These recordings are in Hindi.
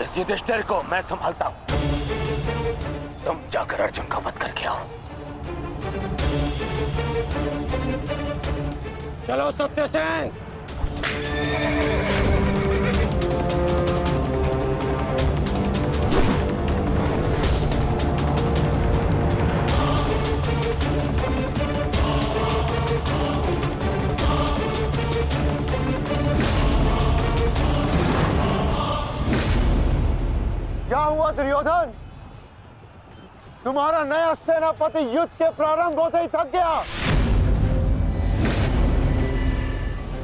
इस युधिष्ठिर को मैं संभालता हूं। तुम जाकर अर्जुन का वध करके आओ। चलो सत्यसेन। क्या हुआ दुर्योधन? तुम्हारा नया सेनापति युद्ध के प्रारंभ होते ही थक गया।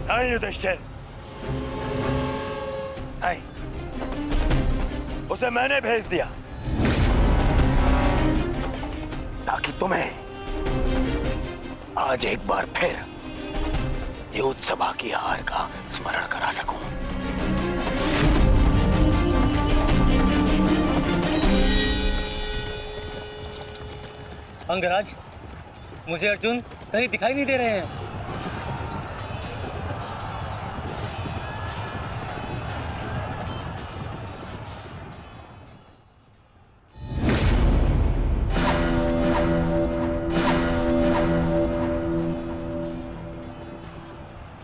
नहीं युधिष्ठिर, नहीं, उसे मैंने भेज दिया ताकि तुम्हें आज एक बार फिर युद्ध सभा की हार का स्मरण करा सकूं। अंगराज, मुझे अर्जुन कहीं दिखाई नहीं दे रहे हैं।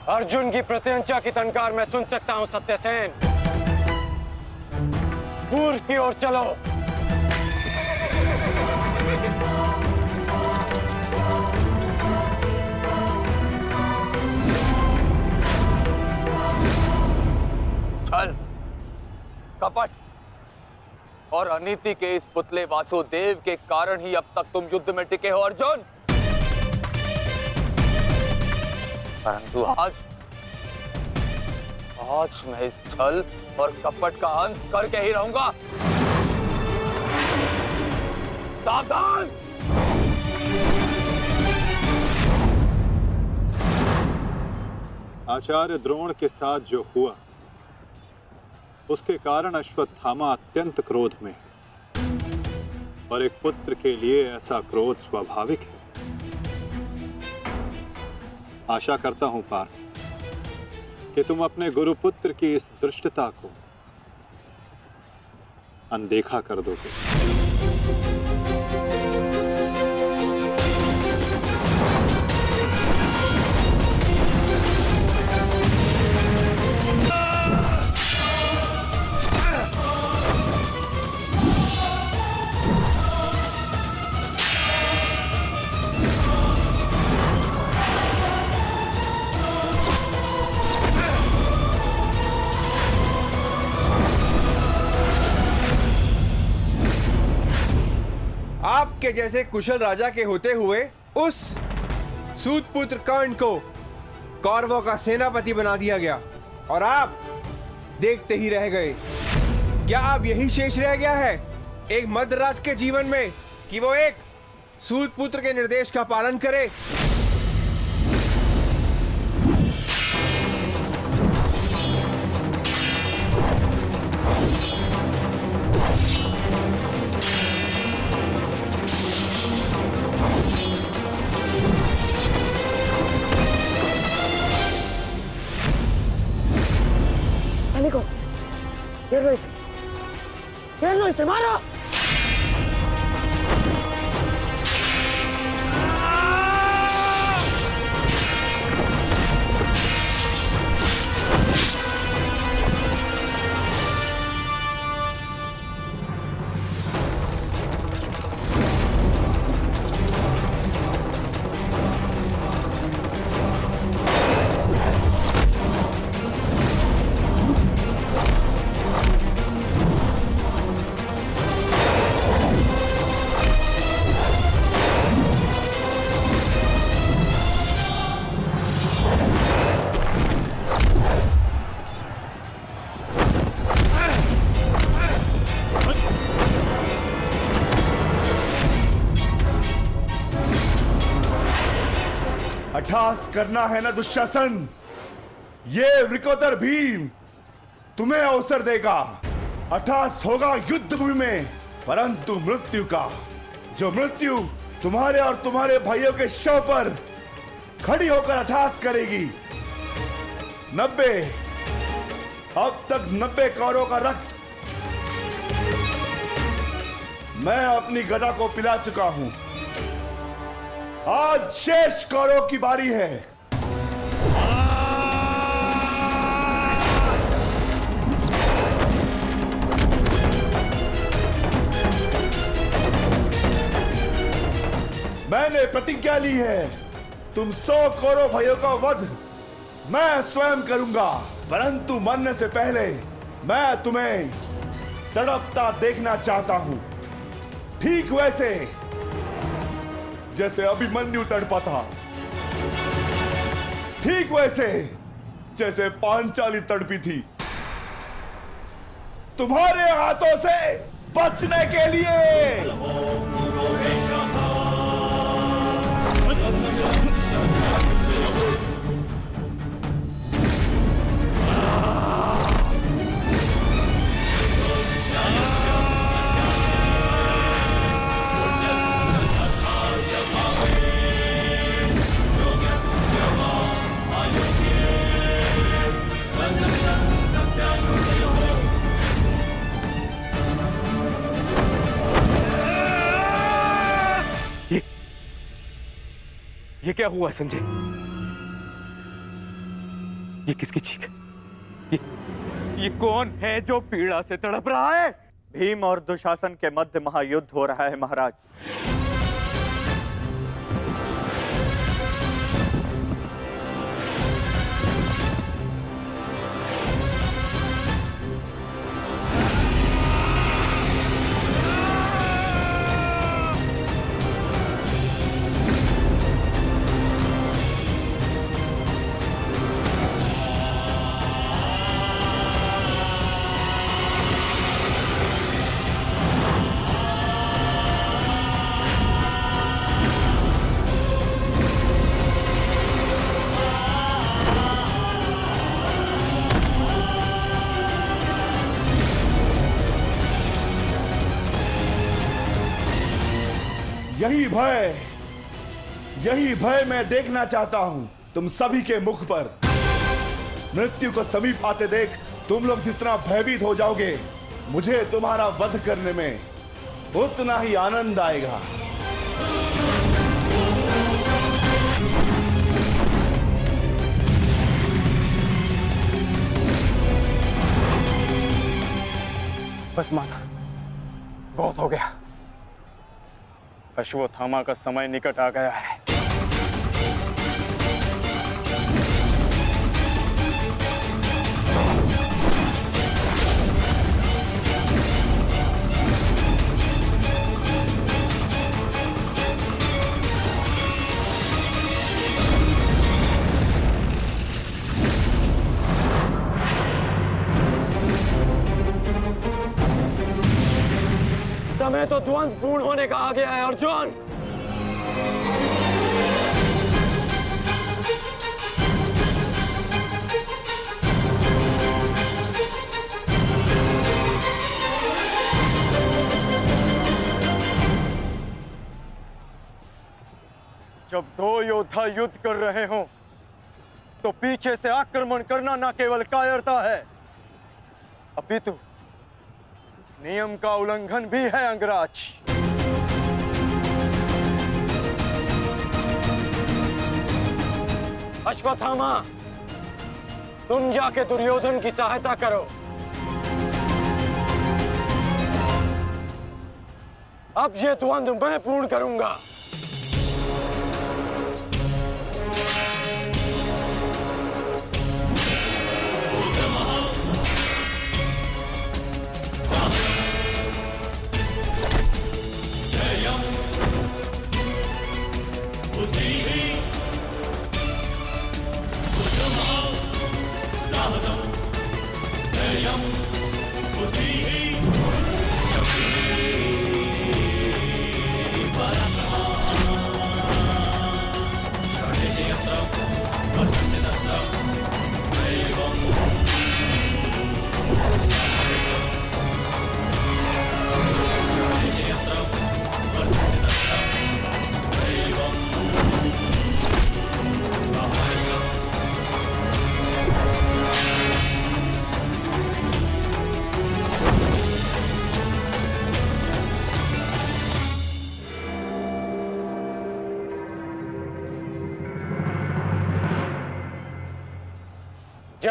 अर्जुन की प्रत्यंचा की टंकार मैं सुन सकता हूं सत्यसेन। पूर्व की ओर चलो। छल, कपट और अनीति के इस पुतले वासुदेव के कारण ही अब तक तुम युद्ध में टिके हो अर्जुन। परंतु आज मैं इस छल और कपट का अंत करके ही रहूंगा। सावधान! आचार्य द्रोण के साथ जो हुआ उसके कारण अश्वत्थामा अत्यंत क्रोध में, और एक पुत्र के लिए ऐसा क्रोध स्वाभाविक है। आशा करता हूं पार्थ कि तुम अपने गुरुपुत्र की इस धृष्टता को अनदेखा कर दोगे। आपके जैसे कुशल राजा के होते हुए उस सूतपुत्र कर्ण को कौरवों का सेनापति बना दिया गया और आप देखते ही रह गए। क्या अब यही शेष रह गया है एक मध्यराज के जीवन में कि वो एक सूतपुत्र के निर्देश का पालन करे? घेर लो इसे, मारो। अट्ठास करना है ना दुशासन, ये वृकोदर भीम तुम्हें अवसर देगा। अट्ठास होगा युद्ध भूमि में, परंतु मृत्यु का, जो मृत्यु तुम्हारे और तुम्हारे भाइयों के शव पर खड़ी होकर अट्ठास करेगी। 90 अब तक 90 कौरवों का रक्त मैं अपनी गदा को पिला चुका हूं। आज शेष कौरव की बारी है। मैंने प्रतिज्ञा ली है, तुम 100 कौरव भाइयों का वध मैं स्वयं करूंगा, परंतु मरने से पहले मैं तुम्हें तड़पता देखना चाहता हूं, ठीक वैसे जैसे अभिमन्यु तड़पा था, ठीक वैसे जैसे पांचाली तड़पी थी, तुम्हारे हाथों से बचने के लिए। ये क्या हुआ संजय? ये किसकी चीख? ये कौन है जो पीड़ा से तड़प रहा है? भीम और दुशासन के मध्य महायुद्ध हो रहा है महाराज। यही भय मैं देखना चाहता हूं तुम सभी के मुख पर। मृत्यु को समीप आते देख तुम लोग जितना भयभीत हो जाओगे, मुझे तुम्हारा वध करने में उतना ही आनंद आएगा। बस माता, बहुत हो गया। अश्वत्थामा का समय निकट आ गया है। समय तो ध्वंस पूर्ण होने का आ गया है अर्जुन। जब दो योद्धा युद्ध कर रहे हों तो पीछे से आक्रमण करना न केवल कायरता है, अपितु नियम का उल्लंघन भी है अंगराज। अश्वत्थामा, तुम जाके दुर्योधन की सहायता करो। अब ये द्वंद्व मैं पूर्ण करूंगा।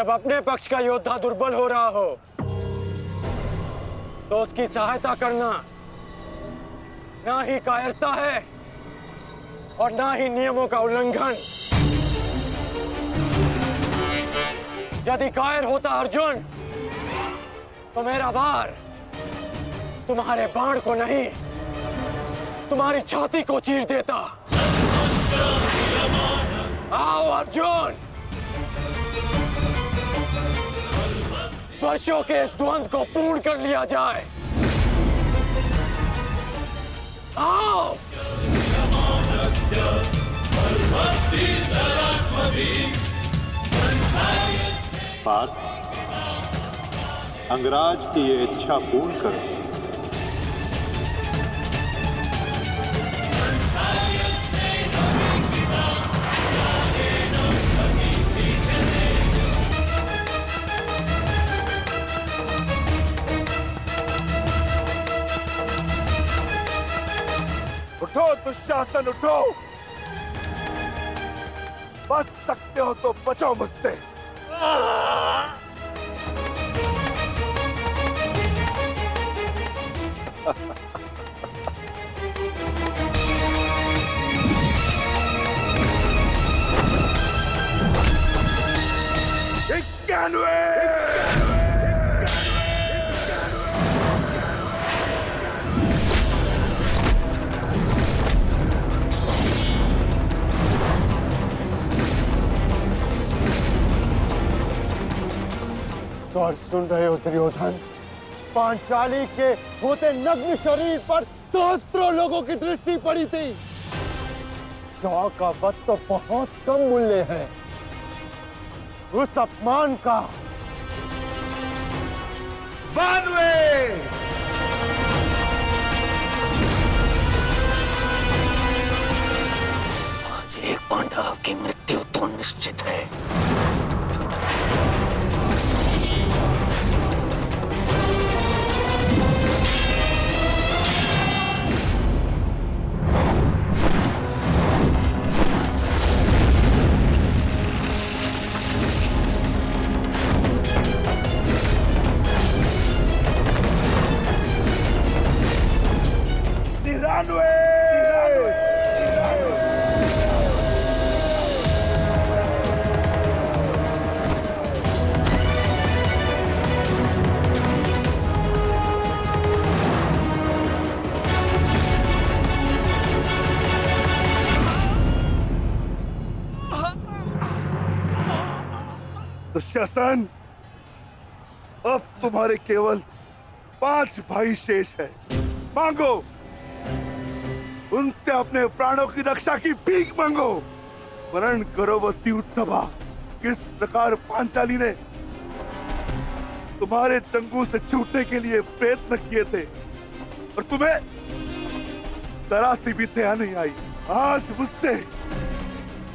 जब अपने पक्ष का योद्धा दुर्बल हो रहा हो तो उसकी सहायता करना ना ही कायरता है और ना ही नियमों का उल्लंघन। यदि कायर होता अर्जुन तो मेरा वार तुम्हारे बाण को नहीं, तुम्हारी छाती को चीर देता। आओ अर्जुन, वर्षों के इस द्वंद्व को पूर्ण कर लिया जाए। आओ। पार्थ, अंगराज की ये इच्छा पूर्ण करो। उठो दुशासन, उठो। बच सकते हो तो बचो मुझसे। स्वर सुन रहे हो दुर्योधन? पांचाली के होते नग्न शरीर पर सहस्त्रों लोगों की दृष्टि पड़ी थी। 100 का वध तो बहुत कम मूल्य है। उस अपमान का आज एक पांडव की मृत्यु तो निश्चित है। दुशासन, अब तुम्हारे केवल 5 भाई शेष है। मांगो, उनसे अपने प्राणों की रक्षा की भीख मांगो। वर्णन करो वो द्यूत सभा, किस प्रकार पांचाली ने तुम्हारे चंगू से छूटने के लिए प्रयत्न किए थे और तुम्हें जरा सी भी दया नहीं आई। आज मुझसे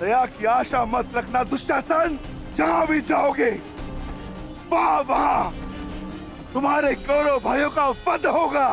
दया की आशा मत रखना दुशासन। जहां भी जाओगे वहां तुम्हारे कौरव भाइयों का वध होगा।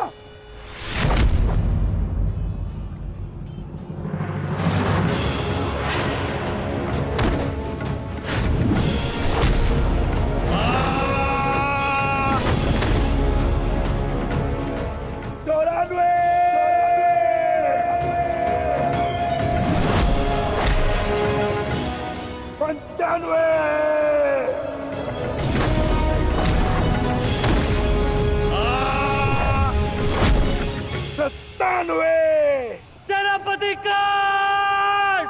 सेनापति कांड,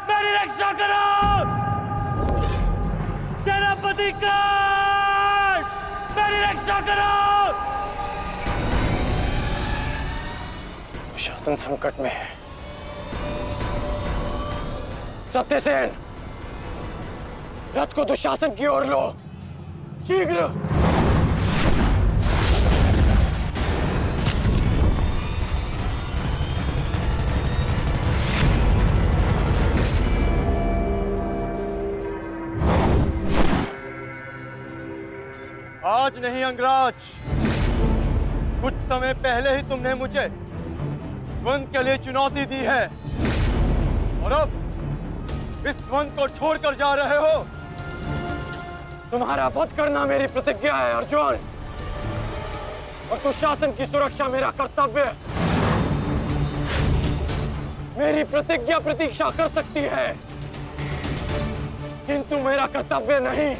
मेरी रक्षा करो। सेनापति कांड, मेरी रक्षा करो। शासन संकट में है। सत्यसेन, रथ को दुशासन की ओर लो, शीघ्र। आज नहीं अंगराज, कुछ समय पहले ही तुमने मुझे द्वंद्व के लिए चुनौती दी है और अब इस द्वंद्व को छोड़कर जा रहे हो। तुम्हारा वध करना मेरी प्रतिज्ञा है अर्जुन, और दुशासन की सुरक्षा मेरा कर्तव्य है। मेरी प्रतिज्ञा प्रतीक्षा कर सकती है, किंतु मेरा कर्तव्य नहीं।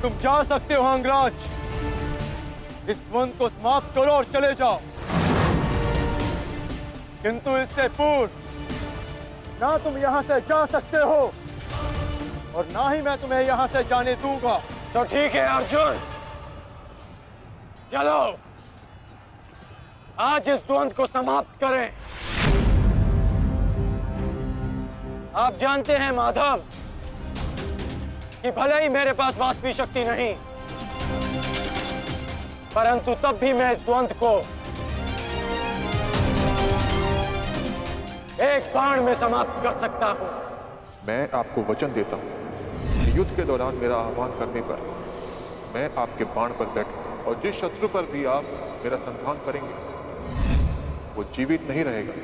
तुम जा सकते हो अंगराज, इस द्वंद को समाप्त करो और चले जाओ, किंतु इससे पूर्व ना तुम यहां से जा सकते हो और ना ही मैं तुम्हें यहां से जाने दूंगा। तो ठीक है अर्जुन, चलो आज इस द्वंद को समाप्त करें। आप जानते हैं माधव कि भले ही मेरे पास वास्तविक शक्ति नहीं, परंतु तब भी मैं इस द्वंद को एक बाण में समाप्त कर सकता हूं। मैं आपको वचन देता हूं कि युद्ध के दौरान मेरा आह्वान करने पर मैं आपके बाण पर बैठूंगा, और जिस शत्रु पर भी आप मेरा संधान करेंगे वो जीवित नहीं रहेगा।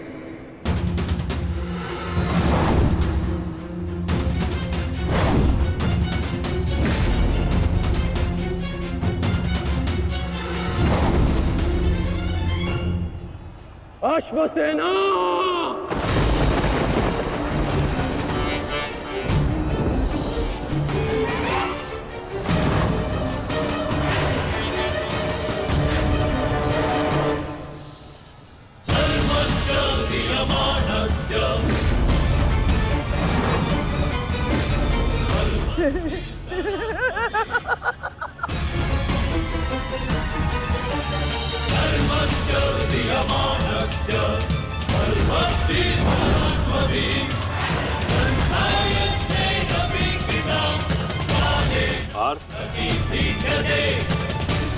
अश्वसेना!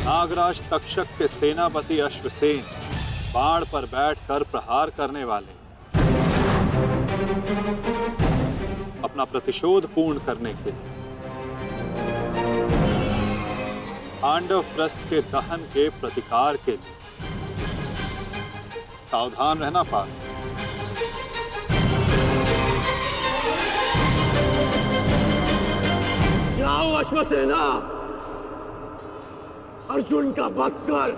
नागराज तक्षक के सेनापति अश्वसेन बाण पर बैठकर प्रहार करने वाले अपना प्रतिशोध पूर्ण करने के लिए पांडव प्रस्थ के दहन के प्रतिकार के लिए सावधान रहना पार्थ। जाओ अश्वसेना, अर्जुन का वध कर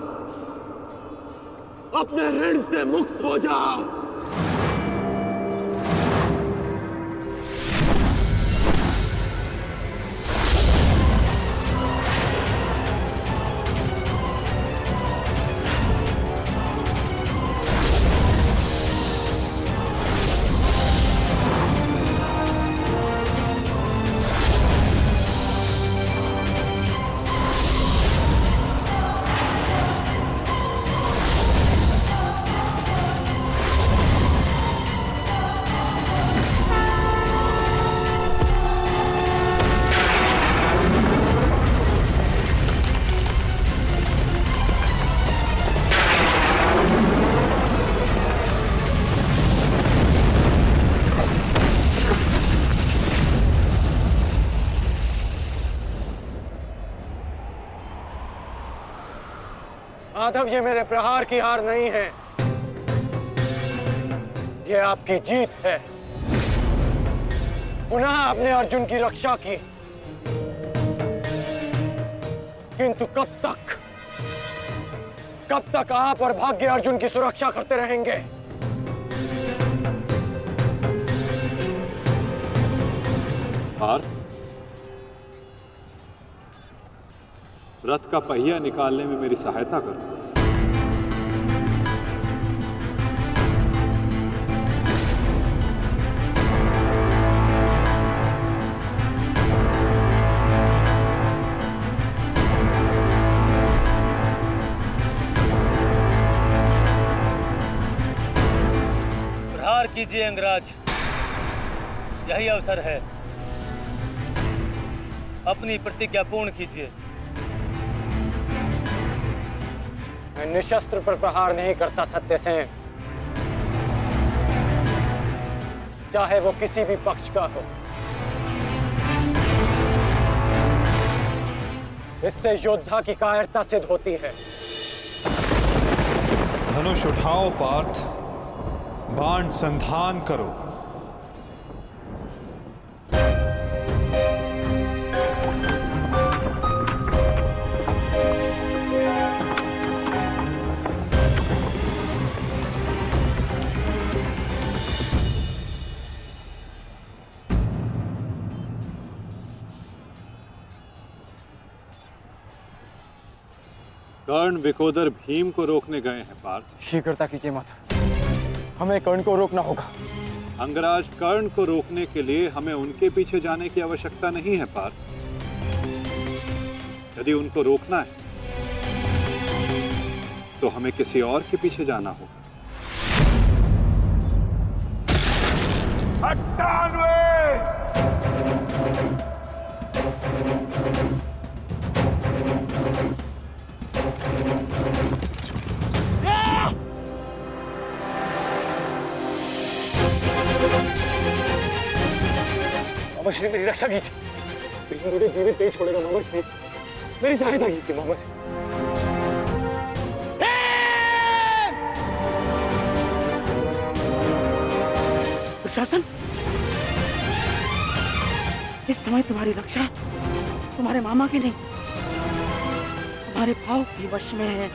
अपने ऋण से मुक्त हो जाओ। माधव, ये मेरे प्रहार की हार नहीं है, ये आपकी जीत है। पुनः आपने अर्जुन की रक्षा की, किंतु कब तक आप और भाग्य अर्जुन की सुरक्षा करते रहेंगे? पार्थ, रथ का पहिया निकालने में मेरी सहायता करो। प्रहार कीजिए अंगराज, यही अवसर है। अपनी प्रतिज्ञा पूर्ण कीजिए। मैं निशस्त्र पर प्रहार नहीं करता सत्यसेन, चाहे वो किसी भी पक्ष का हो। इससे योद्धा की कायरता सिद्ध होती है। धनुष उठाओ पार्थ, बाण संधान करो। कर्ण विकोदर भीम को रोकने गए हैं पार्थ। शीघ्रता कीजिए माता, हमें कर्ण को रोकना होगा। अंगराज कर्ण को रोकने के लिए हमें उनके पीछे जाने की आवश्यकता नहीं है पार्थ। यदि उनको रोकना है तो हमें किसी और के पीछे जाना होगा। 98 मामा श्री मेरी रक्षा कीजिए, मुझे जीवित नहीं छोड़ेगा मामा श्री, मेरी सहायता कीजिए मामा श्री। दुशासन, इस समय तुम्हारी रक्षा तुम्हारे मामा की नहीं, तुम्हारे भाव के वश में है।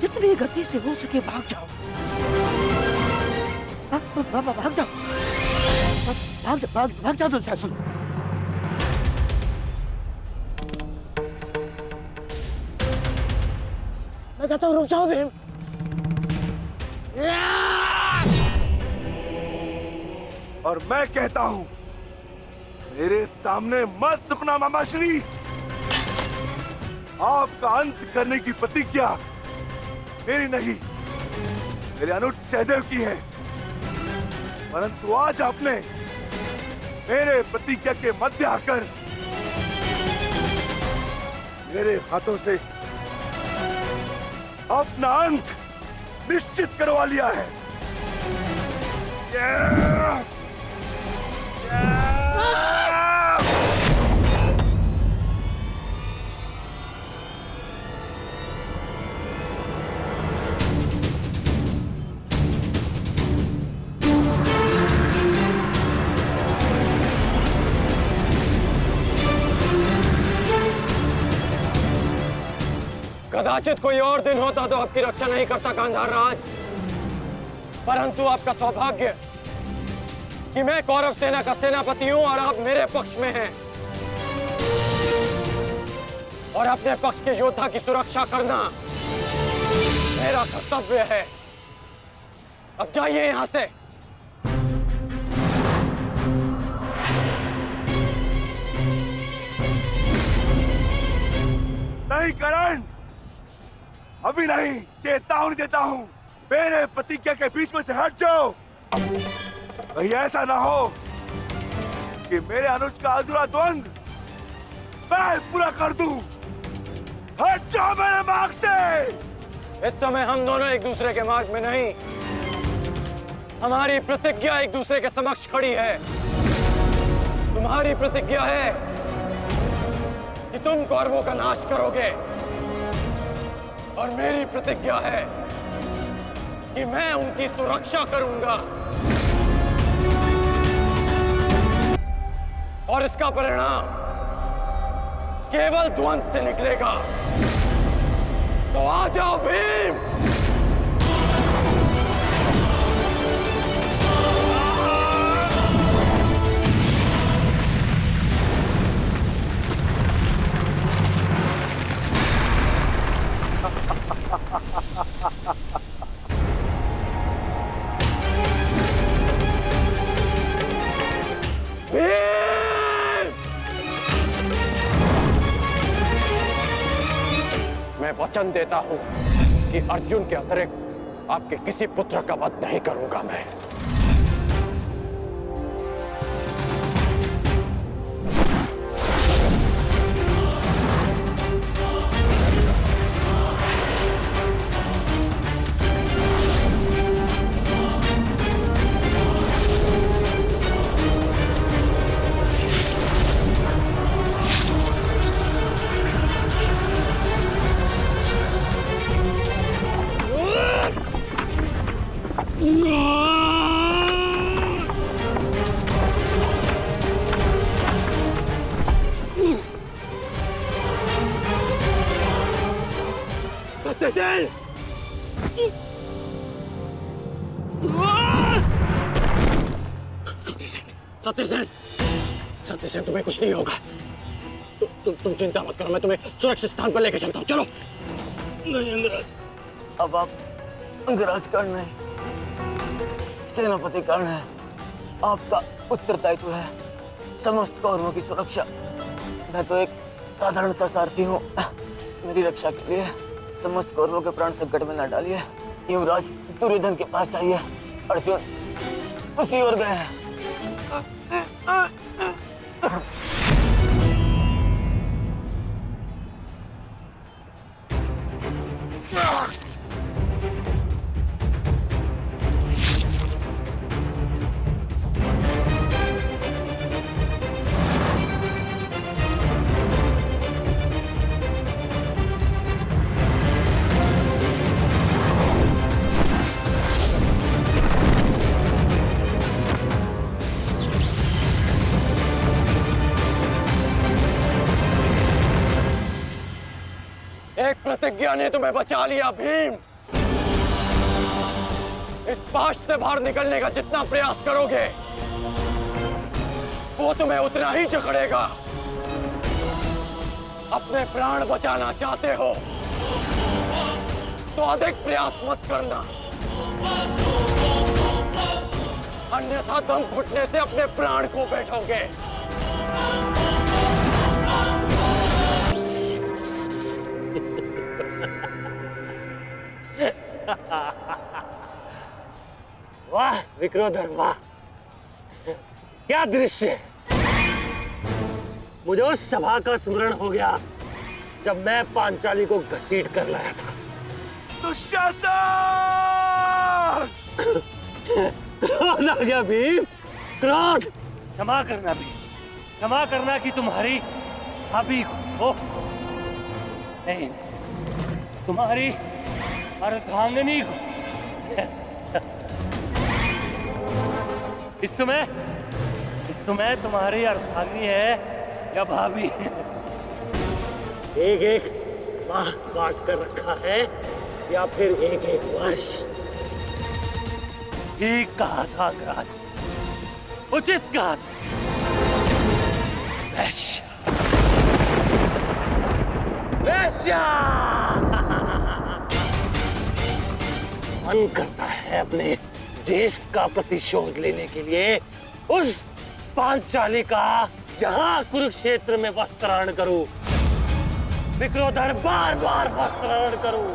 जितनी गति से हो सके भाग जाओ, भाग जाओ, भाग जाओ दुशासन। मैं कहता हूँ रुक जाओ भीम। और मैं कहता हूं मेरे सामने मत रुकना मामाश्री। आपका अंत करने की प्रतिज्ञा मेरी नहीं, मेरे अनुज सहदेव की है। परंतु आज आपने मेरे प्रतिज्ञा के मध्य आकर मेरे हाथों से अपना अंत निश्चित करवा लिया है। कदाचित कोई और दिन होता तो आपकी रक्षा नहीं करता गांधार राज, परंतु आपका सौभाग्य कि मैं कौरव सेना का सेनापति हूं और आप मेरे पक्ष में हैं और अपने पक्ष के योद्धा की सुरक्षा करना मेरा कर्तव्य है। अब जाइए यहां से। नहीं करण, अभी नहीं, चेतावनी देता हूं, मेरे प्रतिज्ञा के बीच में से हट जाओ। कहीं ऐसा ना हो कि मेरे अनुज का अधूरा द्वंद मैं पूरा कर दूं। हट जाओ मेरे मार्ग से। इस समय हम दोनों एक दूसरे के मार्ग में नहीं, हमारी प्रतिज्ञा एक दूसरे के समक्ष खड़ी है। तुम्हारी प्रतिज्ञा है कि तुम कौरवों का नाश करोगे और मेरी प्रतिज्ञा है कि मैं उनकी सुरक्षा करूंगा और इसका परिणाम केवल द्वंद से निकलेगा। तो आ जाओ भीम। मैं वचन देता हूं कि अर्जुन के अतिरिक्त आपके किसी पुत्र का वध नहीं करूंगा मैं। सत्यसेन, तुम्हें कुछ नहीं होगा। तुम चिंता मत करो, मैं तुम्हें सुरक्षित स्थान पर लेकर चलता हूँ। चलो। नहीं अंगराज, अब आप अंगराज कर्ण नहीं, सेनापति कर्ण है। आपका उत्तरदायित्व है समस्त कौरवों की सुरक्षा। मैं तो एक साधारण सा सारथी हूँ। मेरी रक्षा के लिए समस्त कौरवों के प्राण संकट में न डालिए। युवराज दुर्योधन के पास जाइए, अर्जुन उसी ओर गए हैं। एक प्रतिज्ञा ने तुम्हें बचा लिया भीम। इस पाश से बाहर निकलने का जितना प्रयास करोगे वो तुम्हें उतना ही जकड़ेगा। अपने प्राण बचाना चाहते हो तो अधिक प्रयास मत करना, अन्यथा दम घुटने से अपने प्राण खो बैठोगे। वाह विक्रोधर वाह, क्या दृश्य। मुझे उस सभा का स्मरण हो गया जब मैं पांचाली को घसीट कर लाया था। दुशासन! क्रोध आ गया भीम, क्रोध। क्षमा करना भीम, क्षमा करना कि तुम्हारी भाभी को नहीं, तुम्हारी अर्धांगिनी को। इस समय तुम्हारी अर्धांगिनी है या भाभी? एक एक माह बांट कर रखा है या फिर एक एक वर्ष? ठीक कहा था अंगराज, उचित कहा था। वैश्या, वैश्या। मन करता है अपने ज्येष्ठ का प्रतिशोध लेने के लिए उस पांचाली का जहां कुरुक्षेत्र में वस्त्राहरण करूं, विक्रोधर बार बार वस्त्राहरण करूं।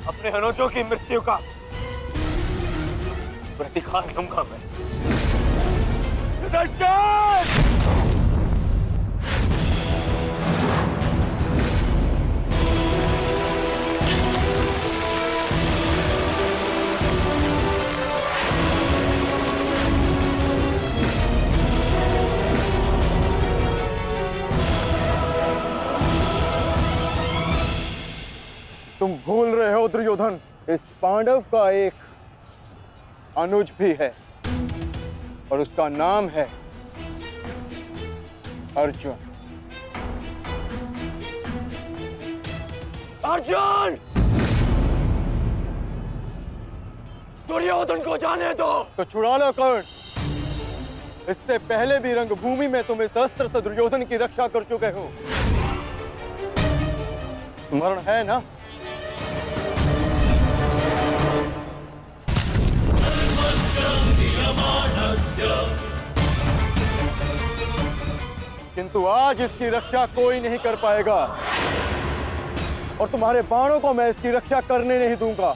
अपने अनुजों की मृत्यु का प्रतिकार लूंगा मैं। तुम भूल रहे हो दुर्योधन, इस पांडव का एक अनुज भी है और उसका नाम है अर्जुन। अर्जुन! दुर्योधन को जाने दो। तो छुड़ा लो कर्ण। इससे पहले भी रंगभूमि में तुम इस अस्त्र से दुर्योधन की रक्षा कर चुके हो, स्मरण है ना? किंतु आज इसकी रक्षा कोई नहीं कर पाएगा और तुम्हारे बाणों को मैं इसकी रक्षा करने नहीं दूंगा।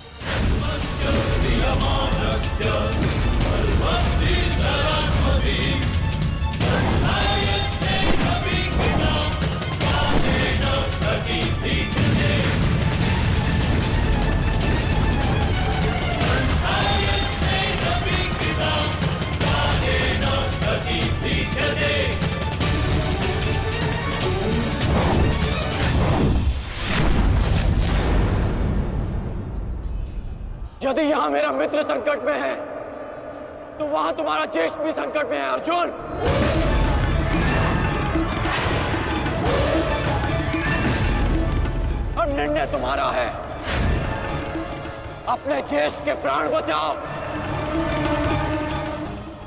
यदि जहां मेरा मित्र संकट में है तो वहां तुम्हारा ज्येष्ठ भी संकट में है अर्जुन। और निर्णय तुम्हारा है, अपने ज्येष्ठ के प्राण बचाओ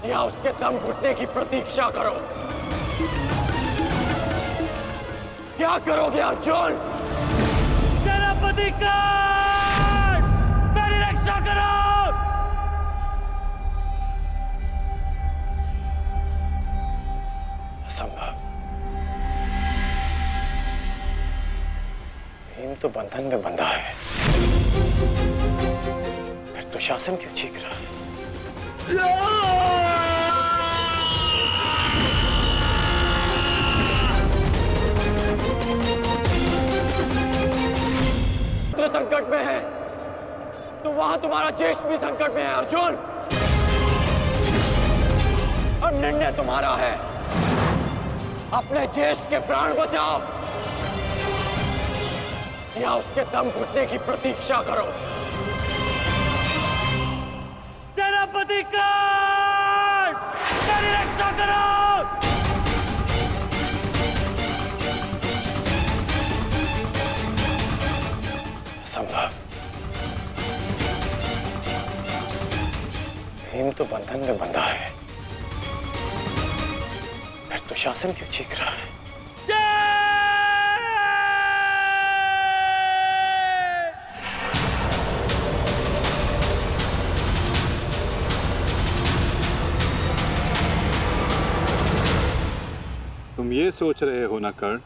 या उसके दम घुटने की प्रतीक्षा करो। क्या करोगे अर्जुन? सेनापति कर्ण, मेरी रक्षा करो। असंभव। भीम तो बंधन में बंधा है, फिर दुशासन क्यों चीख रहा है? मित्र संकट में है तो वहां तुम्हारा ज्येष्ठ भी संकट में है अर्जुन। और निर्णय तुम्हारा है, अपने ज्येष्ठ के प्राण बचाओ या उसके दम घुटने की प्रतीक्षा करो। सेनापति कर्ण, मेरी रक्षा करो। असंभव। भीम तो बंधन में बंधा है, फिर दुशासन क्यों चीख रहा है? तुम ये सोच रहे हो ना कर्ण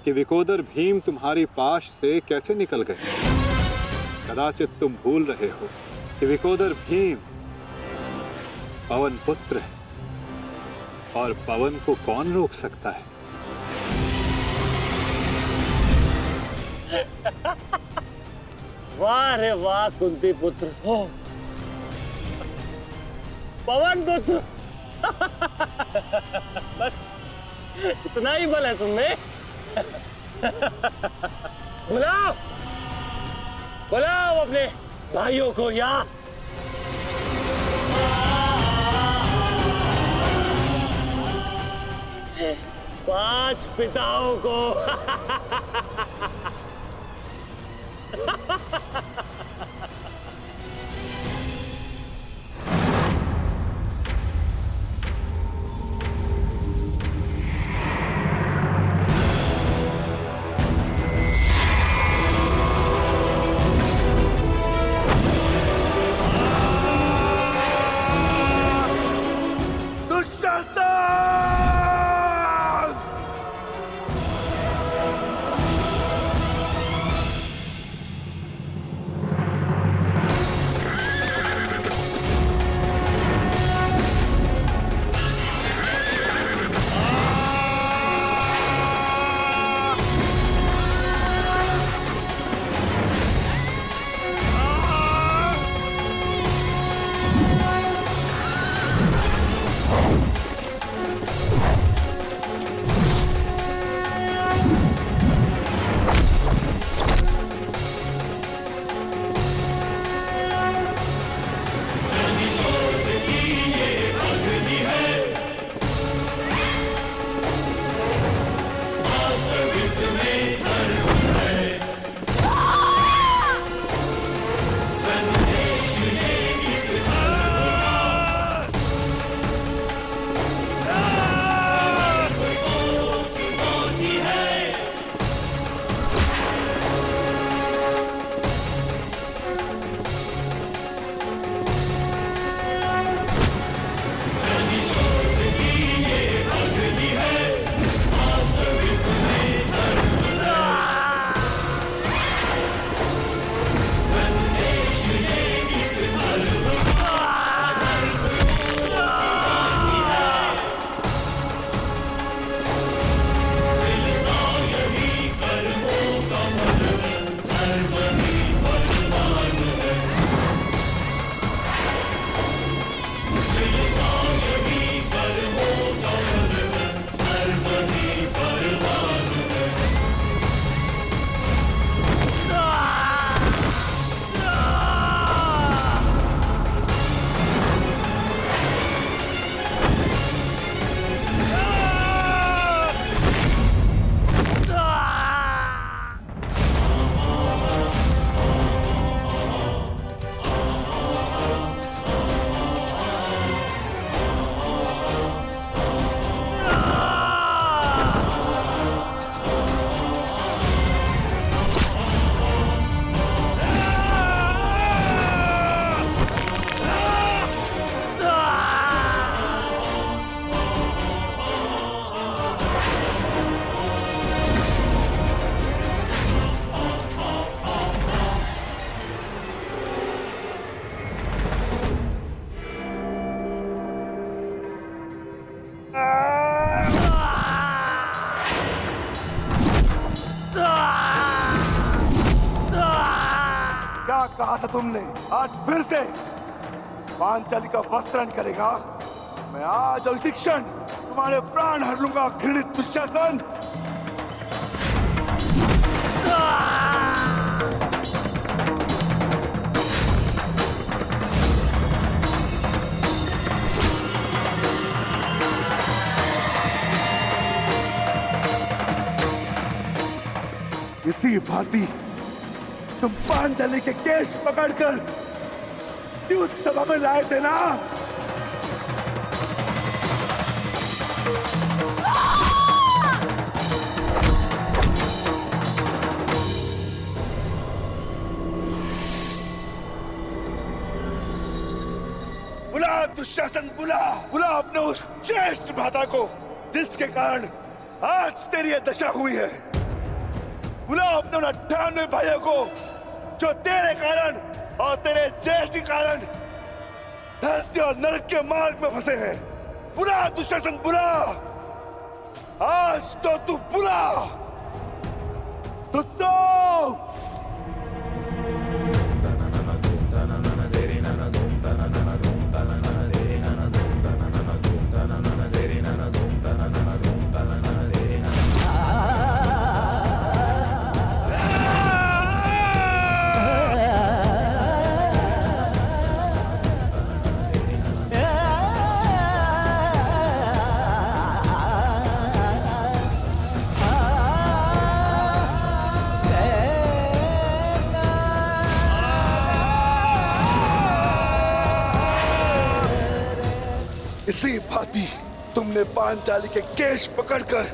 कि विकोदर भीम तुम्हारी पाश से कैसे निकल गए? कदाचित तुम भूल रहे हो कि विकोदर भीम पवन पुत्र है और पवन को कौन रोक सकता है? वाह रे वाह कुंती पुत्र हो, पवन पुत्र। बस इतना ही बल है तुमने। बुलाओ बुलाओ अपने भाइयों को यहाँ। 5 पिताओं को। था तुमने, आज फिर से पांचाली का वस्त्रण करेगा। मैं आज और इसी क्षण तुम्हारे प्राण हर लूंगा, घृणित दुशासन। इसी भांति तुम पांचाली के केश पकड़कर युद्ध सभा में लाए थे ना? बुला दुशासन, बुला बुला अपने उस ज्येष्ठ भ्राता को जिसके कारण आज तेरी यह दशा हुई है। बुलाओ अपने 98 भाइयों को जो तेरे कारण और तेरे ज्येष्ठ के कारण धरती और नरक के मार्ग में फंसे हैं। बुला दुशासन, बुला, आज तो तू बुला। तुझको इसी भांति तुमने पांचाली के केश पकड़कर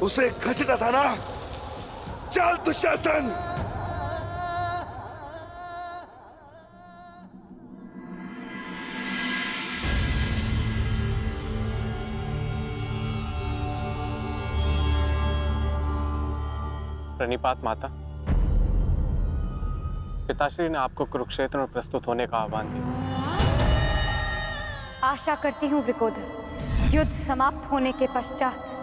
उसे घसीटा था ना? चल दुशासन। प्रणिपात माता, पिताश्री ने आपको कुरुक्षेत्र में प्रस्तुत होने का आह्वान दिया। आशा करती हूँ वृकोदर, युद्ध समाप्त होने के पश्चात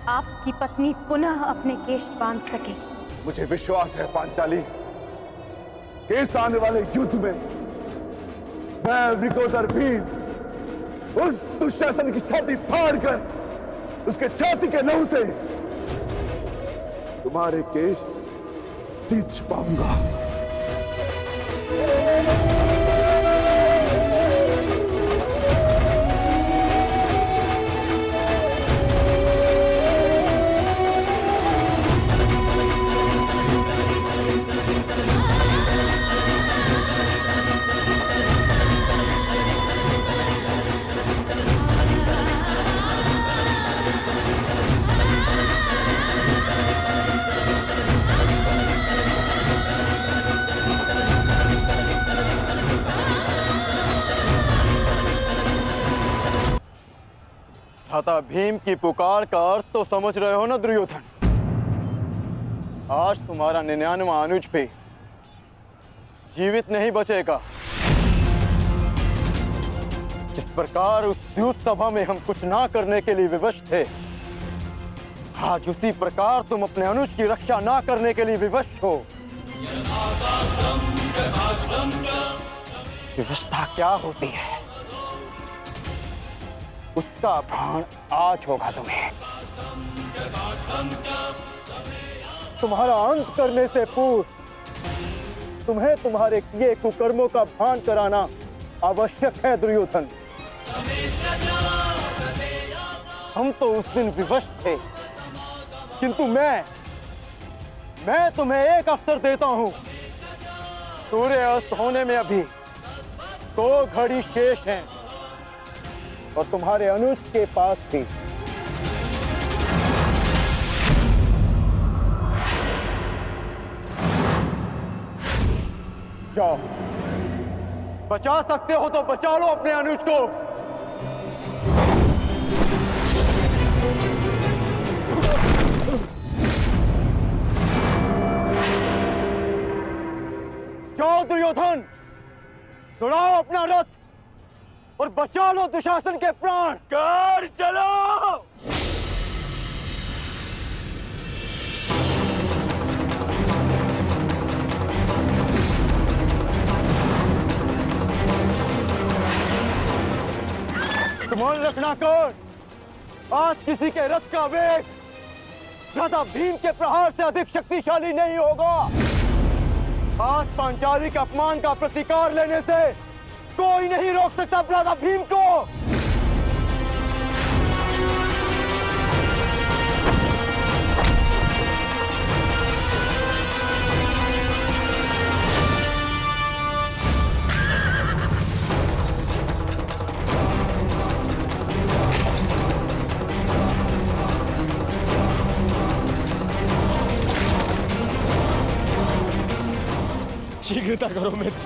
आपकी पत्नी पुनः अपने केश बांध सकेगी। मुझे विश्वास है पांचाली, इस आने वाले युद्ध में मैं वृकोदर भीम उस दुशासन की छाती फाड़कर उसके छाती के लहू से तुम्हारे केश सींच पाऊंगा। भ्राता भीम की पुकार का अर्थ तो समझ रहे हो ना दुर्योधन? आज तुम्हारा 99वां अनुज भी जीवित नहीं बचेगा। जिस प्रकार उस युद्ध सभा में हम कुछ ना करने के लिए विवश थे, आज उसी प्रकार तुम अपने अनुज की रक्षा ना करने के लिए विवश हो। विवशता क्या होती है, उसका भान आज होगा तुम्हें। तुम्हारा अंत करने से पूर्व तुम्हें तुम्हारे किए कुकर्मों का भान कराना आवश्यक है दुर्योधन। हम तो उस दिन विवश थे, किंतु मैं तुम्हें एक अवसर देता हूं। सूर्य अस्त होने में अभी 2 घड़ी शेष हैं और तुम्हारे अनुज के पास भी। जाओ, बचा सकते हो तो बचा लो अपने अनुज को। जाओ दुर्योधन, दौड़ाओ अपना रथ और बचा लो दुशासन के प्राण। कर चलो। मान रखना कौन, आज किसी के रथ का वेग भ्राता भीम के प्रहार से अधिक शक्तिशाली नहीं होगा। आज पांचाली के अपमान का प्रतिकार लेने से कोई नहीं रोक सकता भ्राता भीम को। शीघ्रता करो मित्र।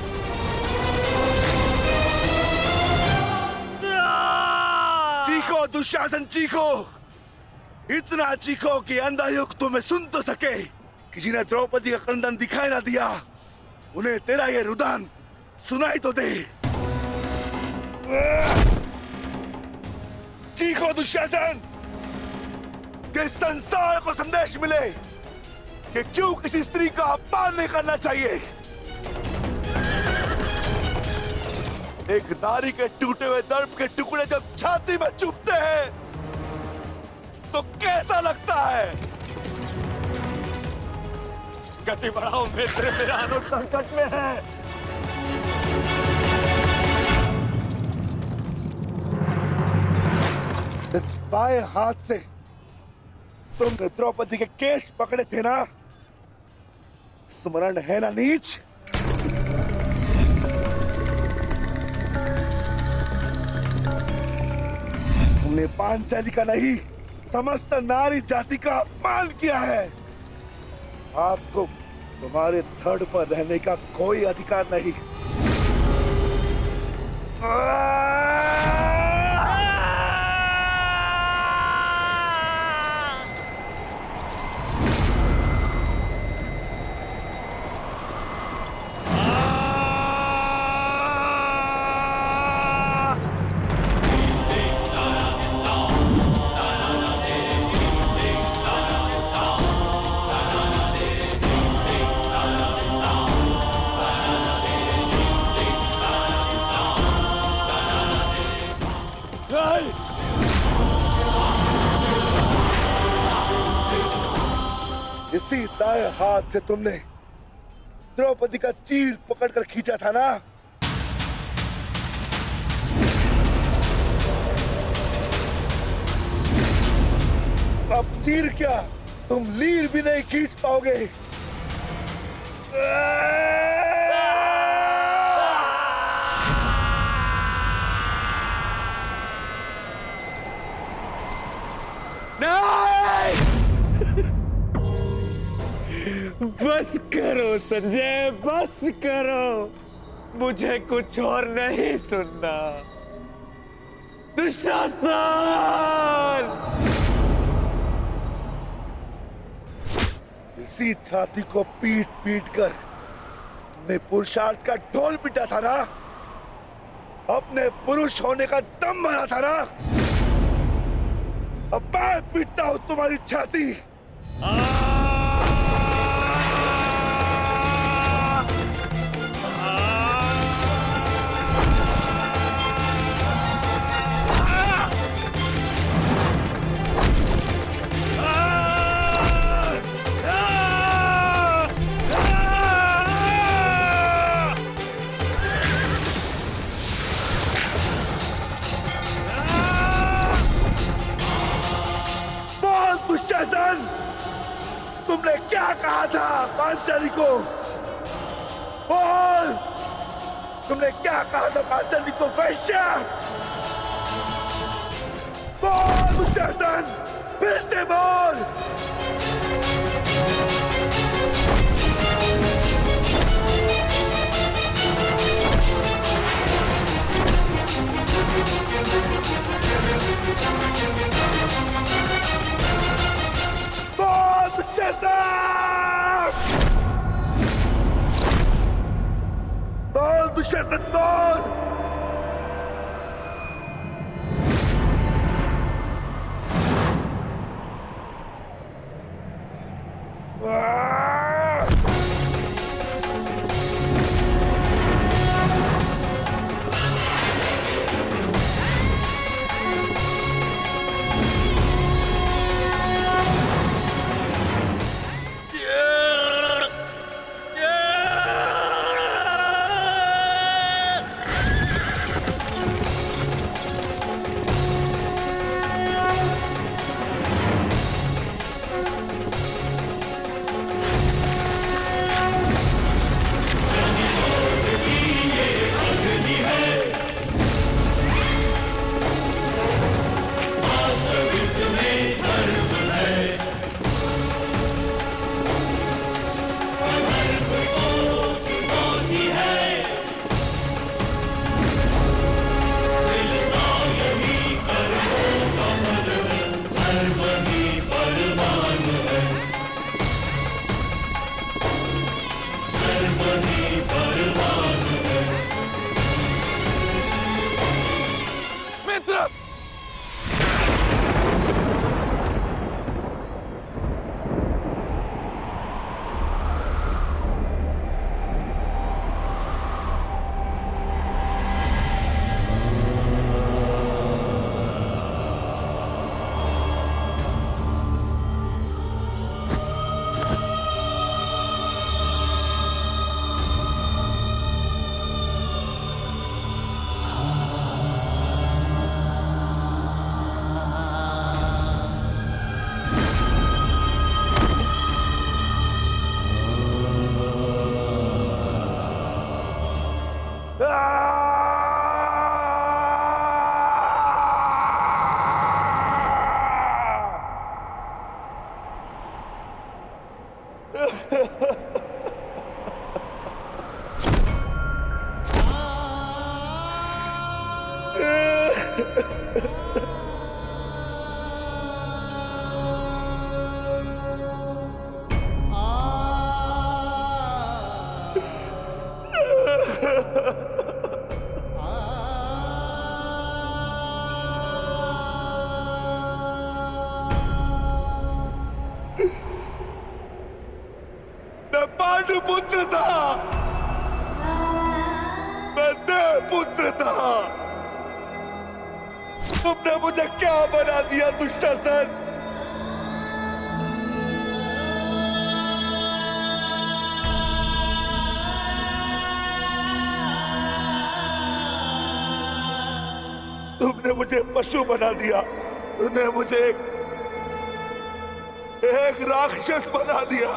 चीखो दुशासन चीखो, इतना चीखो कि अंधा युग तुम्हें सुन तो सके कि जिन्हें द्रौपदी का क्रंदन दिखाई ना दिया उन्हें तेरा ये रुदन सुनाई तो दे। चीखो दुशासन कि संसार को संदेश मिले कि क्यों किसी स्त्री का अपमान नहीं करना चाहिए। एक नारी के टूटे हुए दर्प के टुकड़े जब छाती में चुभते हैं तो कैसा लगता है। गति बढ़ाओ मित्र, मेरा अनुज संकट में है। इस बाएं हाथ से तुमने द्रौपदी के केश पकड़े थे ना, स्मरण है ना नीच। तुमने पांचाली का नहीं समस्त नारी जाति का अपमान किया है। आपको तुम्हारे धड़ पर रहने का कोई अधिकार नहीं। इसी दाएं हाथ से तुमने द्रौपदी का चीर पकड़कर खींचा था ना। अब चीर क्या, तुम लीर भी नहीं खींच पाओगे। बस करो संजय, बस करो, मुझे कुछ और नहीं सुनना। दुशासन! इसी छाती को पीट पीट कर तुमने पुरुषार्थ का ढोल पीटा था ना, अपने पुरुष होने का दम भरा था ना। अब मैं पीटता हूं तुम्हारी छाती। दुशासन, तुमने क्या कहा था पांचाली को? बोल, तुमने क्या कहा था पांचाली को? वैश्या! बोल दुशासन, फिर से बोल। बोल दुशासन, बोल। मैं पांडुपुत्र था, मैं देवपुत्र था। तुमने मुझे क्या बना दिया दुशासन? तुमने मुझे पशु बना दिया, तुमने मुझे एक राक्षस बना दिया।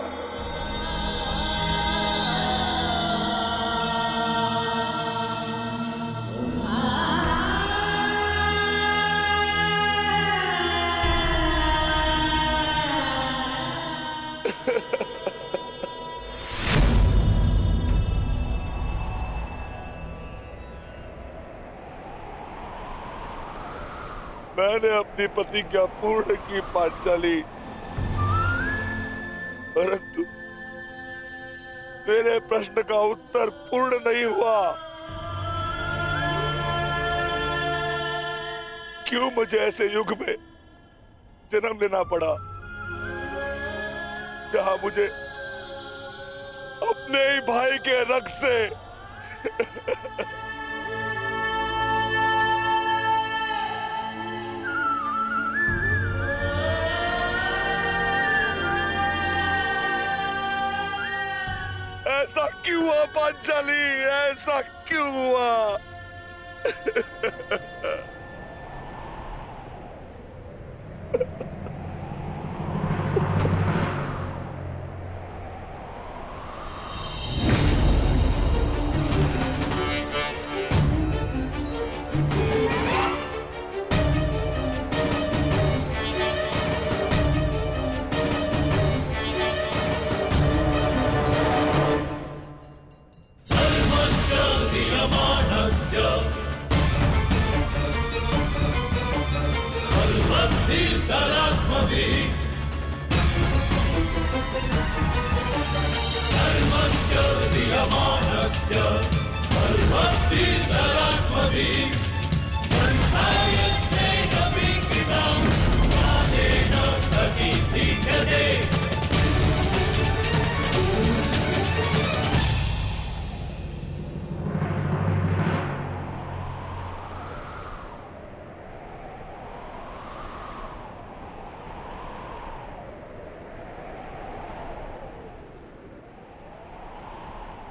मैंने अपनी प्रतिज्ञा पूर्ण की पांचाली, परंतु मेरे प्रश्न का उत्तर पूर्ण नहीं हुआ। क्यों मुझे ऐसे युग में जन्म लेना पड़ा जहां मुझे अपने ही भाई के रक्त से ऐसा क्यों हुआ पांचाली? ऐसा क्यों हुआ?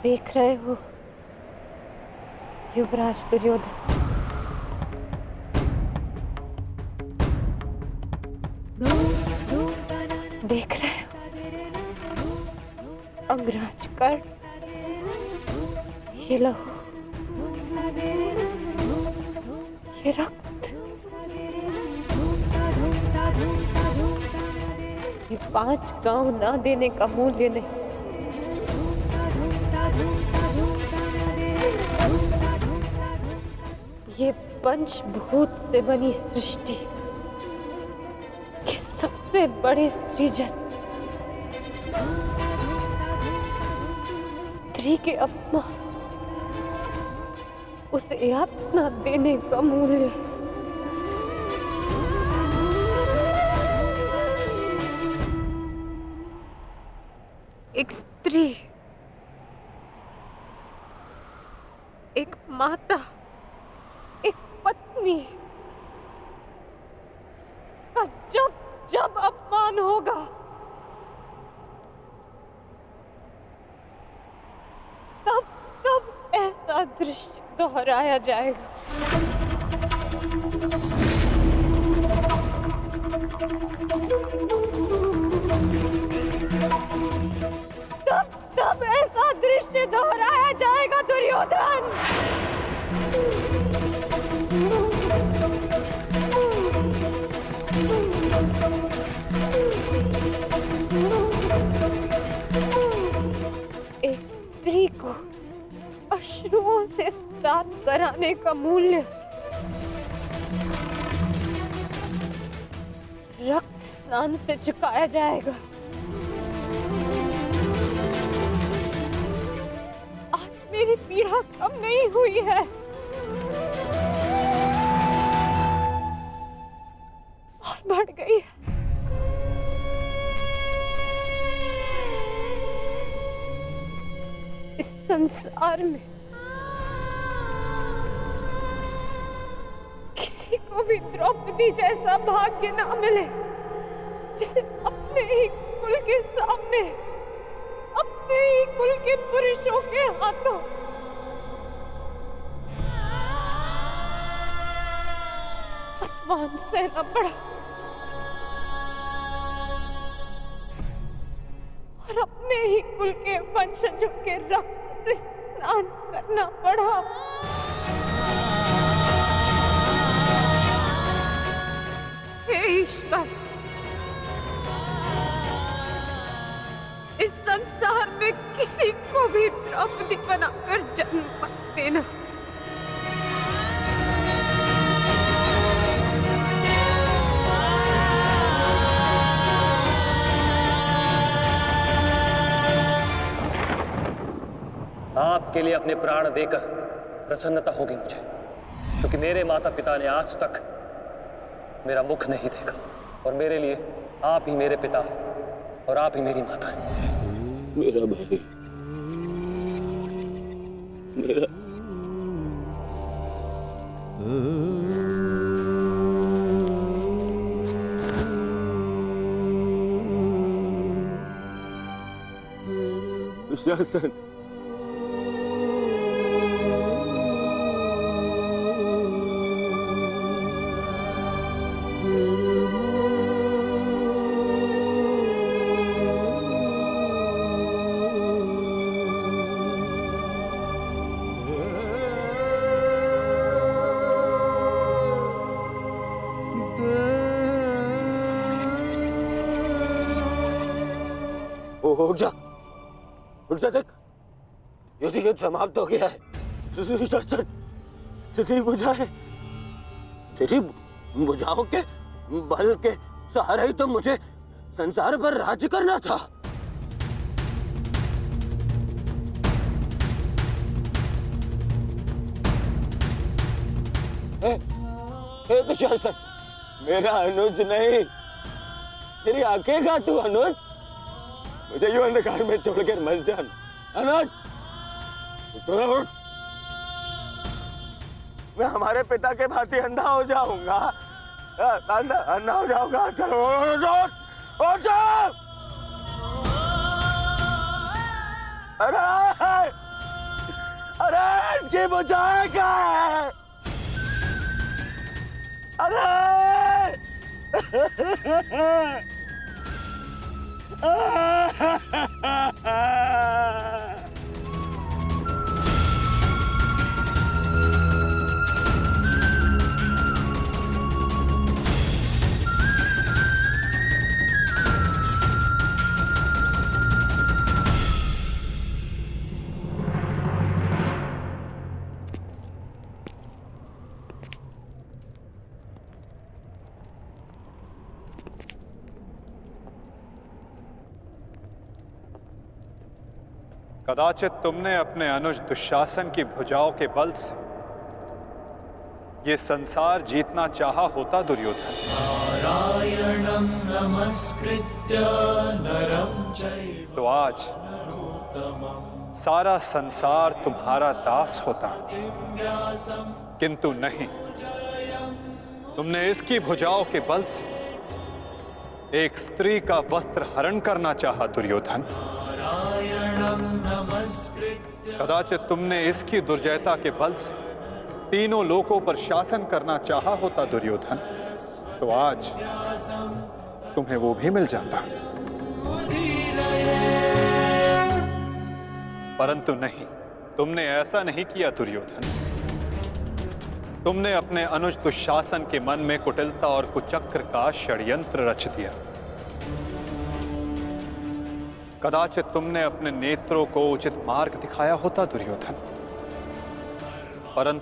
देख रहे हो युवराज दुर्योधन, देख रहे हो अंगराज कर्ण, ये लहू, ये रक्त, ये 5 गांव ना देने का मूल्य नहीं। ये पंचभूत से बनी सृष्टि के सबसे बड़े सृजन, स्त्री के अपमान, उसे यातना देने का मूल्य। एक स्त्री, एक माता, एक पत्नी का जब जब अपमान होगा, तब तब ऐसा दृश्य दोहराया जाएगा। तब तब ऐसा दृश्य दोहराया जाएगा। जाएगा दुर्योधन। एक स्त्री को अश्रुओं से स्नान कराने का मूल्य रक्त स्नान से चुकाया जाएगा। आज मेरी पीड़ा कम नहीं हुई है, और बढ़ गई है। इस संसार में किसी को भी द्रौपदी जैसा भाग्य ना मिले, जिसे अपने ही कुल के सामने, अपने ही कुल के पुरुषों के हाथों अपमान सहना पड़ा और अपने ही कुल के वंशजों के रक्त से स्नान करना पड़ा। हे ईश्वर, इस संसार में किसी को भी द्रौपदी बनाकर जन्म मत देना। आपके लिए अपने प्राण देकर प्रसन्नता होगी मुझे, क्योंकि मेरे माता पिता ने आज तक मेरा मुख नहीं देखा, और मेरे लिए आप ही मेरे पिता और आप ही मेरी माता हैं। मेरा भाई, मेरा दुशासन, उठ जा, उठ जा, देख युद्ध समाप्त हो गया है। स्थिति बुझाए, स्थिति बुझाओ के बल के सहारे ही तो मुझे संसार पर राज्य करना था। हे दुशासन, मेरा अनुज नहीं, तेरी आंखें का तू अनुज, मुझे यूं अंधकार में छोड़कर मत जान। अनुज, उठ। मैं हमारे पिता के भांति अंधा हो जाऊंगा, अंधा हो जाऊंगा। चलो उठ। अरे इसकी बुझाए क्या है? कदाचित तुमने अपने अनुज दुशासन की भुजाओं के बल से ये संसार जीतना चाहा होता दुर्योधन। नारायणं नमस्कृत्य नरं चैव तो आज सारा संसार तुम्हारा दास होता, किंतु नहीं, तुमने इसकी भुजाओं के बल से एक स्त्री का वस्त्र हरण करना चाहा दुर्योधन। कदाचित तुमने इसकी दुर्जयता के बल से तीनों लोकों पर शासन करना चाहा होता दुर्योधन, तो आज तुम्हें वो भी मिल जाता, परंतु नहीं, तुमने ऐसा नहीं किया दुर्योधन। तुमने अपने अनुज दुशासन के मन में कुटिलता और कुचक्र का षड्यंत्र रच दिया। कदाचित तुमने अपने नेत्रों को उचित मार्ग दिखाया होता दुर्योधन, परंतु